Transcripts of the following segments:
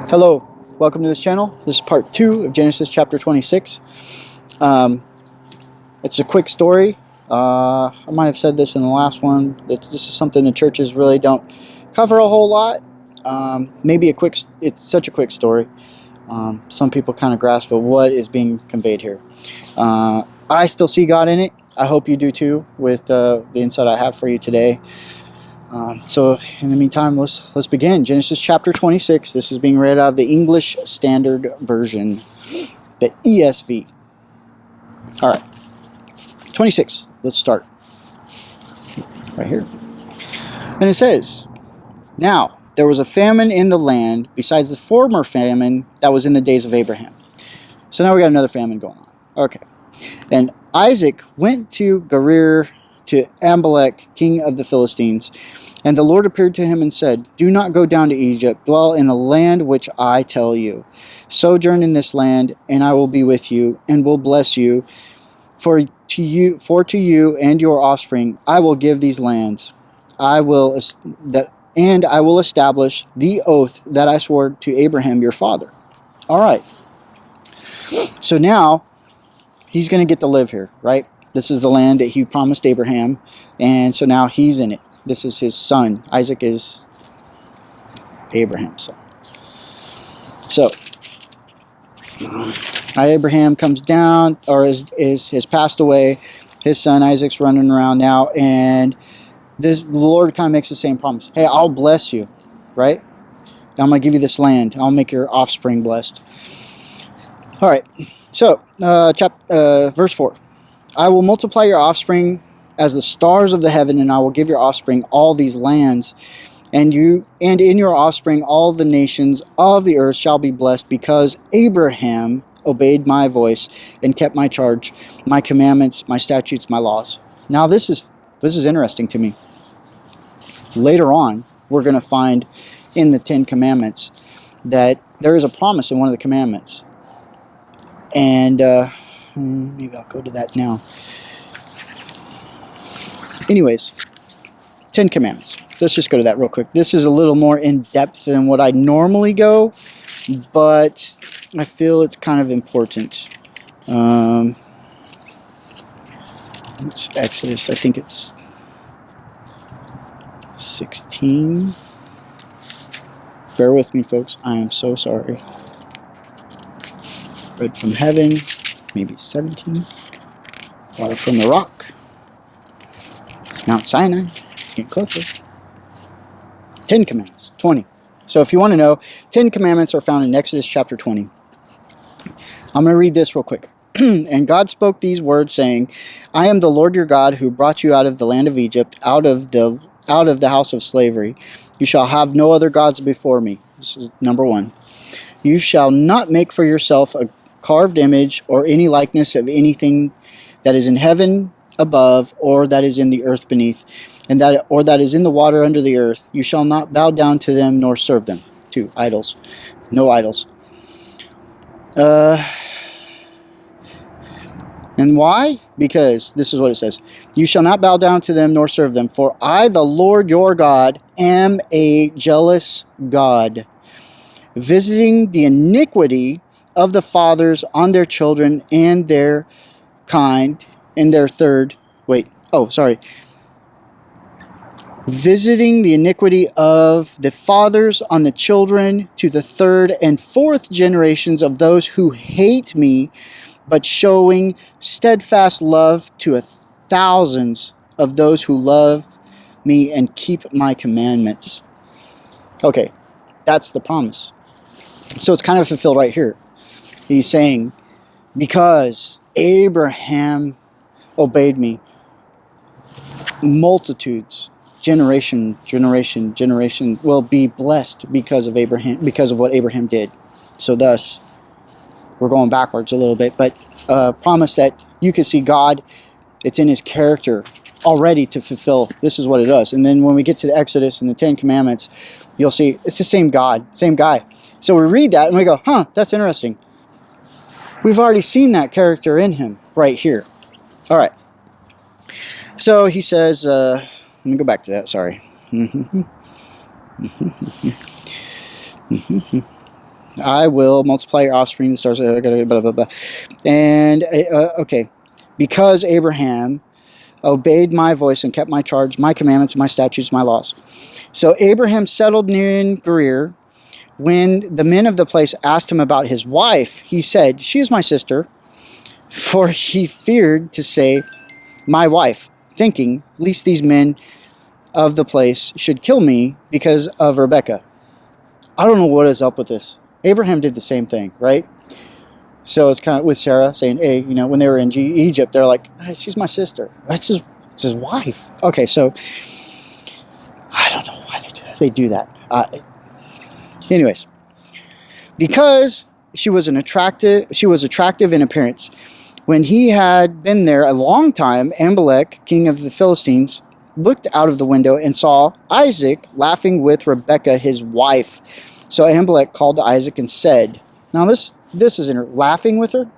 Hello, welcome to this channel. This is part 2 of Genesis chapter 26. It's a quick story. I might have said this in the last one. This is something the churches really don't cover a whole lot. It's such a quick story. Some people kind of grasp at what is being conveyed here. I still see God in it. I hope you do too, with the insight I have for you today. So in the meantime, let's begin. Genesis chapter 26. This is being read out of the English Standard Version, the ESV. All right, 26. Let's start right here. And it says, "Now there was a famine in the land besides the former famine that was in the days of Abraham." So now we got another famine going on. Okay. "And Isaac went to Gerar to Amalek, king of the Philistines. And the Lord appeared to him and said, 'Do not go down to Egypt. Dwell in the land which I tell you. Sojourn in this land, and I will be with you, and will bless you. For to you and your offspring I will give these lands. I will establish the oath that I swore to Abraham your father.'" All right. So now he's going to get to live here, right? This is the land that he promised Abraham, and so now he's in it. This is his son. Isaac is Abraham's son. So Abraham comes down, or has passed away. His son Isaac's running around now, and the Lord kind of makes the same promise. Hey, I'll bless you, right? I'm going to give you this land. I'll make your offspring blessed. All right. So, verse 4. "I will multiply your offspring as the stars of the heaven, and I will give your offspring all these lands. And in your offspring all the nations of the earth shall be blessed, because Abraham obeyed my voice and kept my charge, my commandments, my statutes, my laws." Now this is interesting to me. Later on, we're going to find in the 10 Commandments that there is a promise in one of the commandments. And maybe I'll go to that now. Anyways, 10 Commandments. Let's just go to that real quick. This is a little more in-depth than what I normally go, but I feel it's kind of important. It's Exodus. I think it's 16. Bear with me, folks. I am so sorry. Bread from heaven, maybe 17. Water from the rock. It's Mount Sinai. Getting closer. 10 Commandments, 20. So if you want to know, 10 Commandments are found in Exodus chapter 20. I'm going to read this real quick. "And God spoke these words, saying, I am the Lord your God, who brought you out of the land of Egypt, out of the house of slavery. You shall have no other gods before me." This is number 1. "You shall not make for yourself a carved image or any likeness of anything that is in heaven above, or that is in the earth beneath, or that is in the water under the earth. You shall not bow down to them nor serve them." 2. Idols. No idols. And why? Because this is what it says. "You shall not bow down to them nor serve them, for I, the Lord your God, am a jealous God, visiting the iniquity of the fathers on their children and their kind in their third." "Visiting the iniquity of the fathers on the children to the third and fourth generations of those who hate me, but showing steadfast love to thousands of those who love me and keep my commandments." Okay, that's the promise. So it's kind of fulfilled right here. He's saying, because Abraham obeyed me, multitudes, generation will be blessed because of Abraham, because of what Abraham did. So thus, we're going backwards a little bit, but promise that you can see God, it's in his character already to fulfill. This is what it does. And then when we get to the Exodus and the 10 Commandments, you'll see it's the same God, same guy. So we read that and we go, that's interesting. We've already seen that character in him right here. All right. So he says, let me go back to that. Sorry. I will multiply your offspring. The stars. Blah, blah, blah. And okay, because Abraham obeyed my voice and kept my charge, my commandments, my statutes, my laws. So Abraham settled near Gerar. When the men of the place asked him about his wife, he said, "She is my sister," for he feared to say, "my wife," thinking, "lest these men of the place should kill me because of Rebekah." I don't know what is up with this. Abraham did the same thing, right? So it's kind of with Sarah saying, "Hey, when they were in Egypt, they're like, hey, she's my sister. That's his wife." Okay, so I don't know why they do that. Anyways, because she was attractive in appearance. When he had been there a long time, Amalek, king of the Philistines, looked out of the window and saw Isaac laughing with Rebekah, his wife. So Amalek called to Isaac and said, now this isn't laughing with her.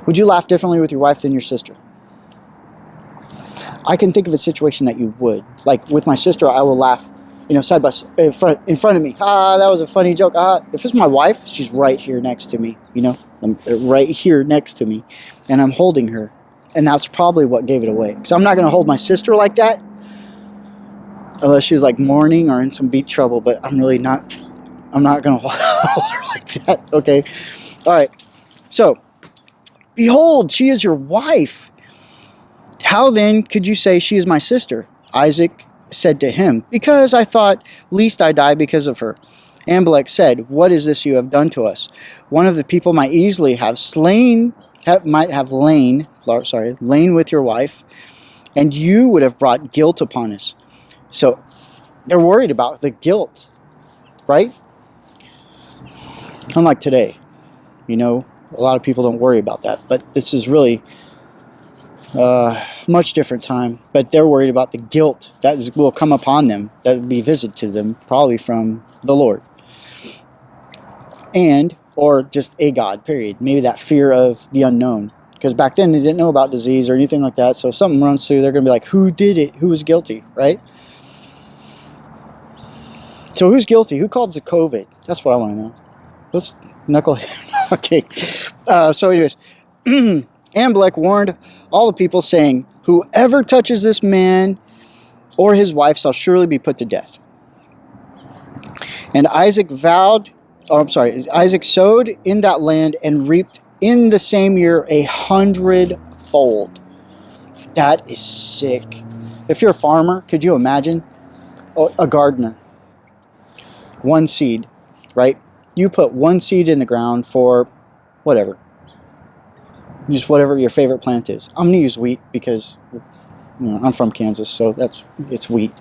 Would you laugh differently with your wife than your sister? I can think of a situation that you would. Like with my sister, I will laugh, side by side, in front of me. That was a funny joke. If it's my wife, she's right here next to me, right here next to me, and I'm holding her. And that's probably what gave it away. Because I'm not going to hold my sister like that, unless she's like mourning or in some beat trouble, but I'm not going to hold her like that, okay? All right, so, behold, she is your wife. How then could you say she is my sister? Isaac said to him, because I thought, lest I die because of her. Amalek said, what is this you have done to us? One of the people might easily have lain with your wife, and you would have brought guilt upon us. So they're worried about the guilt, right? Unlike today, a lot of people don't worry about that, but this is really much different time. But they're worried about the guilt that will come upon them, that will be visited to them, probably from the Lord. Or just a God, period. Maybe that fear of the unknown. Because back then they didn't know about disease or anything like that. So if something runs through, they're going to be like, who did it? Who was guilty, right? So who's guilty? Who caused the COVID? That's what I want to know. Let's knuckle. Okay. So anyways, Amalek warned all the people, saying, whoever touches this man or his wife shall surely be put to death. And Isaac sowed in that land and reaped in the same year 100-fold. That is sick. If you're a farmer, could you imagine? A gardener. One seed, right? You put one seed in the ground for whatever. Just whatever your favorite plant is. I'm going to use wheat because I'm from Kansas, so it's wheat.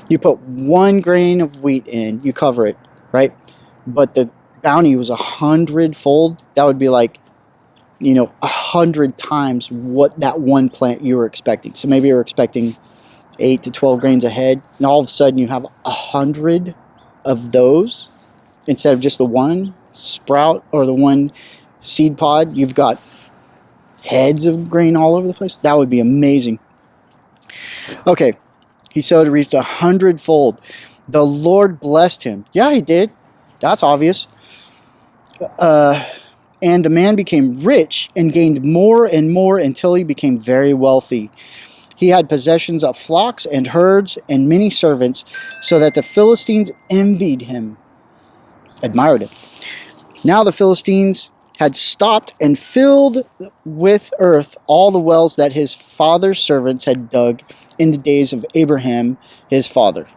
You put one grain of wheat in, you cover it, right? But the bounty was 100-fold. That would be like, 100 times what that one plant you were expecting. So maybe you're expecting 8 to 12 grains a head, and all of a sudden you have 100 of those instead of just the one sprout or the one seed pod. You've got heads of grain all over the place. That would be amazing. Okay, he sowed and reaped 100-fold. The Lord blessed him. Yeah, he did. That's obvious. And the man became rich and gained more and more until he became very wealthy. He had possessions of flocks and herds and many servants, so that the Philistines envied him, admired him. Now the Philistines had stopped and filled with earth all the wells that his father's servants had dug in the days of Abraham, his father.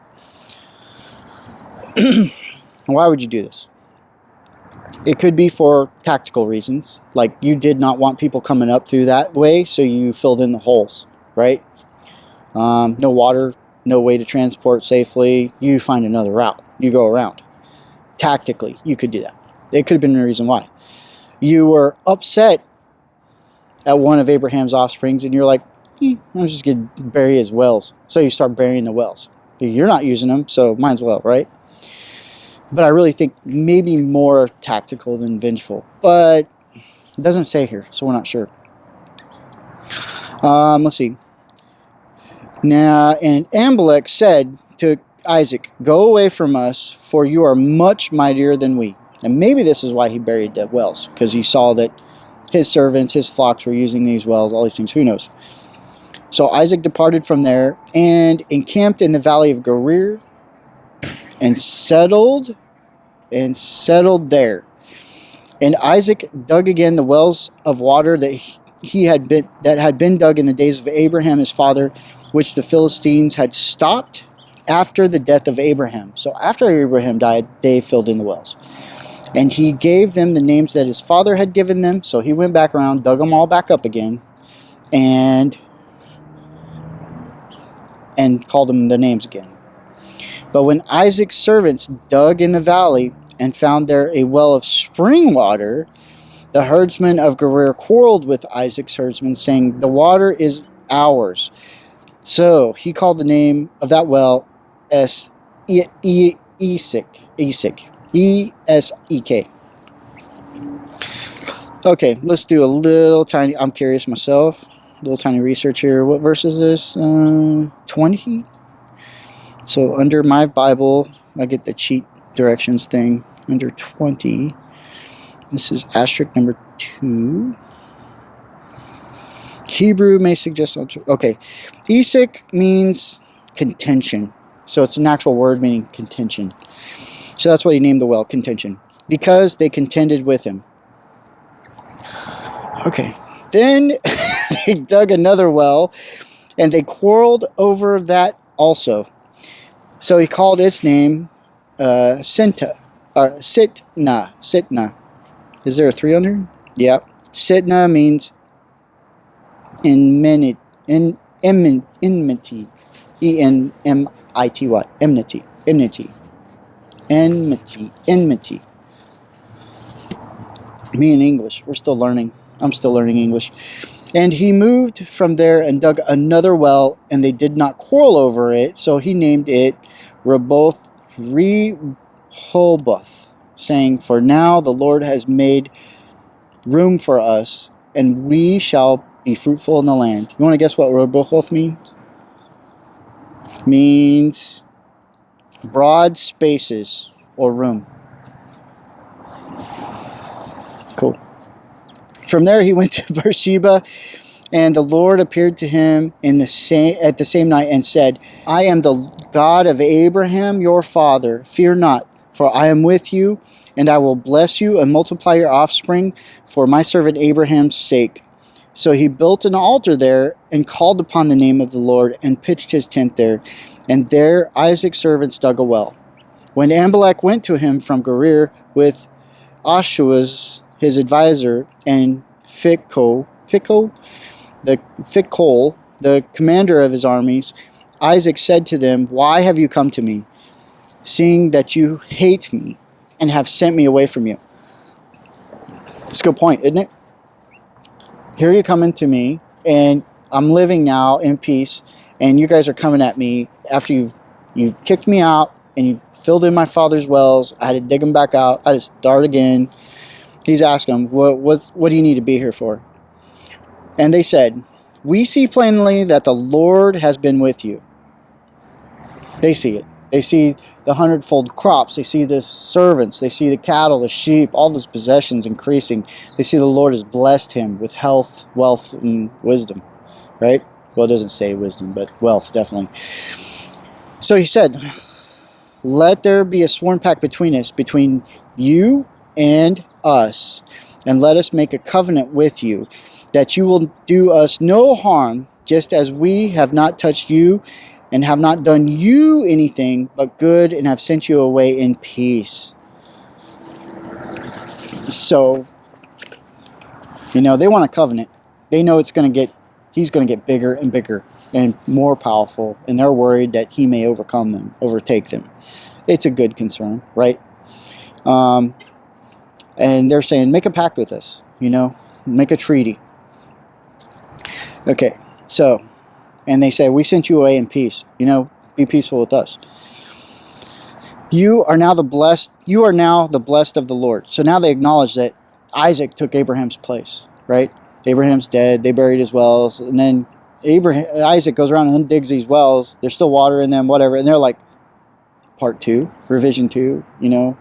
Why would you do this? It could be for tactical reasons, like you did not want people coming up through that way, so you filled in the holes, right? No water, no way to transport safely. You find another route. You go around. Tactically, you could do that. It could have been the reason why. You were upset at one of Abraham's offsprings, and you're like, I'm just going to bury his wells. So you start burying the wells. You're not using them, so might as well, right? But I really think maybe more tactical than vengeful. But it doesn't say here, so we're not sure. Let's see. Now, and Amalek said to Isaac, "Go away from us, for you are much mightier than we." And maybe this is why he buried the wells, because he saw that his servants, his flocks were using these wells, all these things, who knows. So Isaac departed from there and encamped in the valley of Gerar and settled there. And Isaac dug again the wells of water that had been dug in the days of Abraham his father, which the Philistines had stopped after the death of Abraham. So after Abraham died, they filled in the wells. And he gave them the names that his father had given them. So he went back around, dug them all back up again, and called them the names again. But when Isaac's servants dug in the valley and found there a well of spring water, the herdsmen of Gerar quarreled with Isaac's herdsmen, saying, "The water is ours." So he called the name of that well Esek. E-S-E-K. Okay, let's do a little tiny, I'm curious myself, a little tiny research here. What verse is this? 20? So under my Bible, I get the cheat directions thing. Under 20, this is asterisk number 2. Hebrew may suggest, okay. Esek means contention. So it's an actual word meaning contention. So that's what he named the well, contention. Because they contended with him. Okay. Then they dug another well, and they quarreled over that also. So he called its name Sitna. Is there a 3 on there? Yeah. Sitna means enmity. Enmity. E-N-M-I-T-Y. Enmity. Me in English. We're still learning. I'm still learning English. And he moved from there and dug another well, and they did not quarrel over it. So he named it Rehoboth, saying, "For now the Lord has made room for us, and we shall be fruitful in the land." You want to guess what Rehoboth means? Means broad spaces or room. Cool. From there he went to Beersheba, and the Lord appeared to him at the same night and said, "I am the God of Abraham your father. Fear not, for I am with you, and I will bless you and multiply your offspring for my servant Abraham's sake." So he built an altar there and called upon the name of the Lord and pitched his tent there. And there Isaac's servants dug a well. When Amalek went to him from Gerar with Oshuas his advisor and Phicol, the commander of his armies, Isaac said to them, "Why have you come to me, seeing that you hate me and have sent me away from you?" It's a good point, isn't it? Here you're coming to me, and I'm living now in peace, and you guys are coming at me after you've kicked me out and you filled in my father's wells. I had to dig them back out. I had to start again. He's asking them, what do you need to be here for? And they said, "We see plainly that the Lord has been with you." They see it. They see the 100-fold crops. They see the servants. They see the cattle, the sheep, all those possessions increasing. They see the Lord has blessed him with health, wealth, and wisdom. Right? Well, it doesn't say wisdom, but wealth, definitely. So he said, "Let there be a sworn pact between us, between you and us, and let us make a covenant with you, that you will do us no harm, just as we have not touched you and have not done you anything but good, and have sent you away in peace." So, they want a covenant. They know he's going to get bigger and bigger and more powerful, and they're worried that he may overtake them. It's a good concern, right? And they're saying, make a pact with us, make a treaty. Okay, so, and they say, "We sent you away in peace, be peaceful with us. You are now the blessed of the Lord." So now they acknowledge that Isaac took Abraham's place, right? Abraham's dead, they buried his wells, and then Isaac goes around and digs these wells. There's still water in them, whatever. And they're like, part 2, revision 2,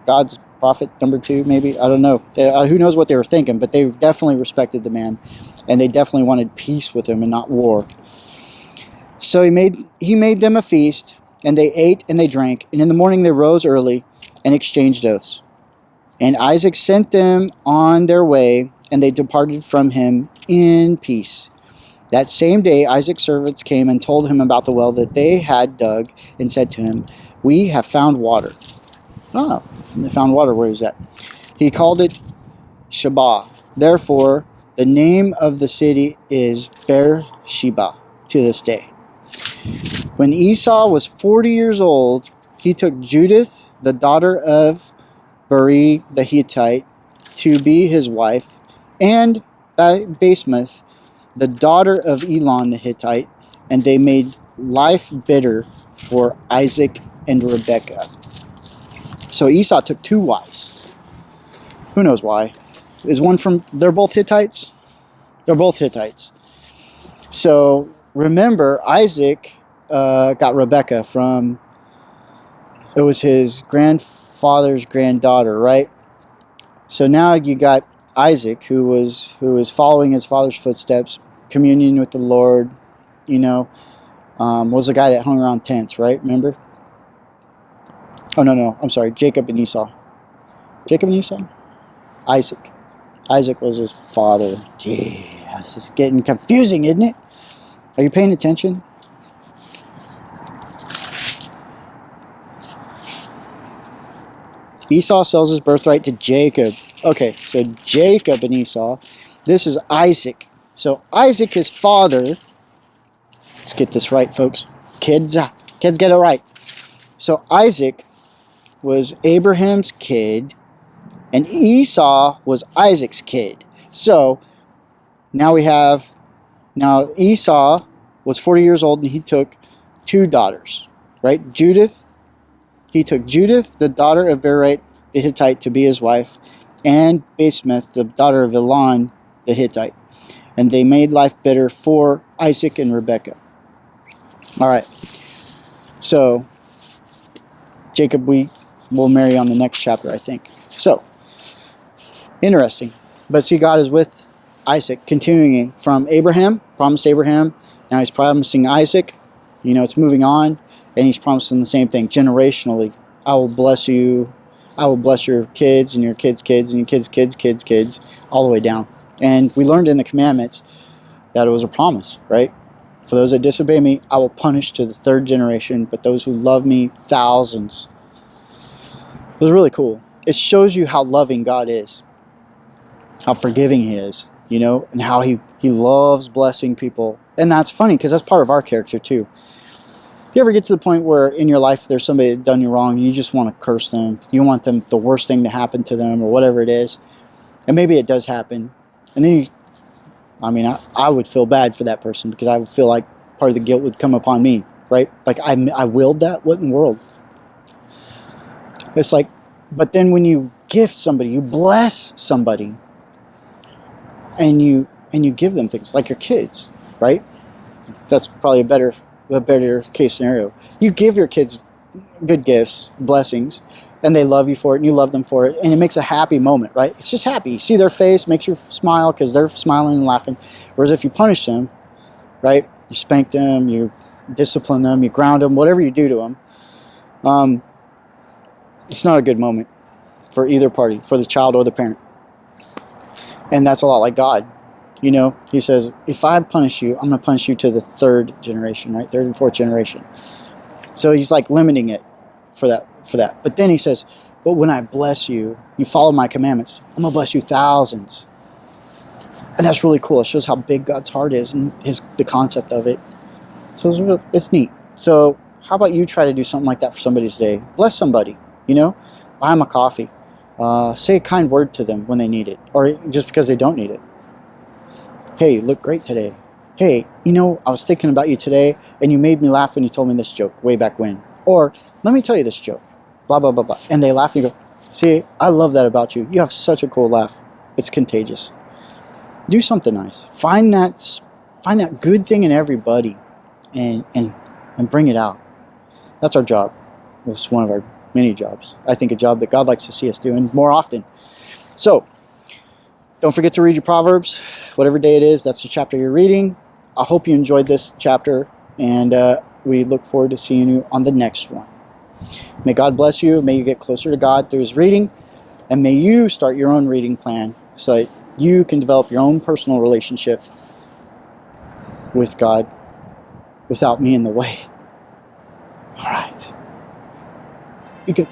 God's prophet number 2, maybe. I don't know. Who knows what they were thinking, but they definitely respected the man. And they definitely wanted peace with him and not war. So he made them a feast, and they ate and they drank. And in the morning they rose early and exchanged oaths. And Isaac sent them on their way, and they departed from him in peace. That same day Isaac's servants came and told him about the well that they had dug, and said to him, "We have found water." Oh, they found water where he was at. He called it Sheba. Therefore, the name of the city is Beersheba to this day. When Esau was 40 years old, he took Judith, the daughter of Beri the Hittite, to be his wife, and Basemath, the daughter of Elon the Hittite, and they made life bitter for Isaac and Rebekah. So Esau took 2 wives. Who knows why? They're both Hittites? They're both Hittites. So remember, Isaac got Rebekah it was his grandfather's granddaughter, right? So now you got Isaac, who was following his father's footsteps, communion with the Lord, was the guy that hung around tents, right? Remember? Oh, no, I'm sorry, Jacob and Esau. Jacob and Esau? Isaac. Isaac was his father. Gee, this is getting confusing, isn't it? Are you paying attention? Esau sells his birthright to Jacob. Okay, so Jacob and Esau. This is Isaac. So Isaac, his father. Let's get this right, folks. Kids get it right. So Isaac was Abraham's kid, and Esau was Isaac's kid. So now Esau was 40 years old, and he took 2 daughters, right? He took Judith, the daughter of Beri the Hittite, to be his wife, and Basemath, the daughter of Elon the Hittite. And they made life bitter for Isaac and Rebekah. All right. So Jacob we will marry on the next chapter, I think. So, interesting. But see, God is with Isaac, continuing from Abraham, promised Abraham. Now he's promising Isaac. It's moving on. And he's promising the same thing generationally. I will bless you. I will bless your kids and your kids' kids and your kids' kids' kids' kids, all the way down. And we learned in the commandments that it was a promise, right? For those that disobey me, I will punish to the 3rd generation, but those who love me, thousands. It was really cool. It shows you how loving God is, how forgiving He is, and how He loves blessing people. And that's funny because that's part of our character too. If you ever get to the point where in your life there's somebody that's done you wrong and you just want to curse them, you want them the worst thing to happen to them or whatever it is, and maybe it does happen, and then I would feel bad for that person because I would feel like part of the guilt would come upon me, right? Like I willed that? What in the world? It's like, but then when you gift somebody, you bless somebody, and you give them things like your kids, right? That's probably a better case scenario. You give your kids good gifts, blessings, and they love you for it, and you love them for it, and it makes a happy moment, right? It's just happy. You see their face, makes you smile because they're smiling and laughing. Whereas if you punish them, right, you spank them, you discipline them, you ground them, whatever you do to them, it's not a good moment for either party, for the child or the parent. And that's a lot like God. He says, if I punish you, I'm going to punish you to the 3rd generation, right? 3rd and 4th generation. So he's like limiting it for that. But then he says, but when I bless you, you follow my commandments, I'm going to bless you thousands. And that's really cool. It shows how big God's heart is and the concept of it. So it's neat. So how about you try to do something like that for somebody today? Bless somebody, buy them a coffee. Say a kind word to them when they need it, or just because they don't need it. Hey, you look great today. Hey, I was thinking about you today, and you made me laugh when you told me this joke way back when. Or, let me tell you this joke. Blah, blah, blah, blah. And they laugh, and you go, see, I love that about you. You have such a cool laugh. It's contagious. Do something nice. Find that find that good thing in everybody and bring it out. That's our job. It's one of our many jobs. I think a job that God likes to see us doing more often. So, don't forget to read your Proverbs, whatever day it is. That's the chapter you're reading. I hope you enjoyed this chapter, and we look forward to seeing you on the next one. May God bless you. May you get closer to God through His reading, and may you start your own reading plan so that you can develop your own personal relationship with God without me in the way. All right. Be good.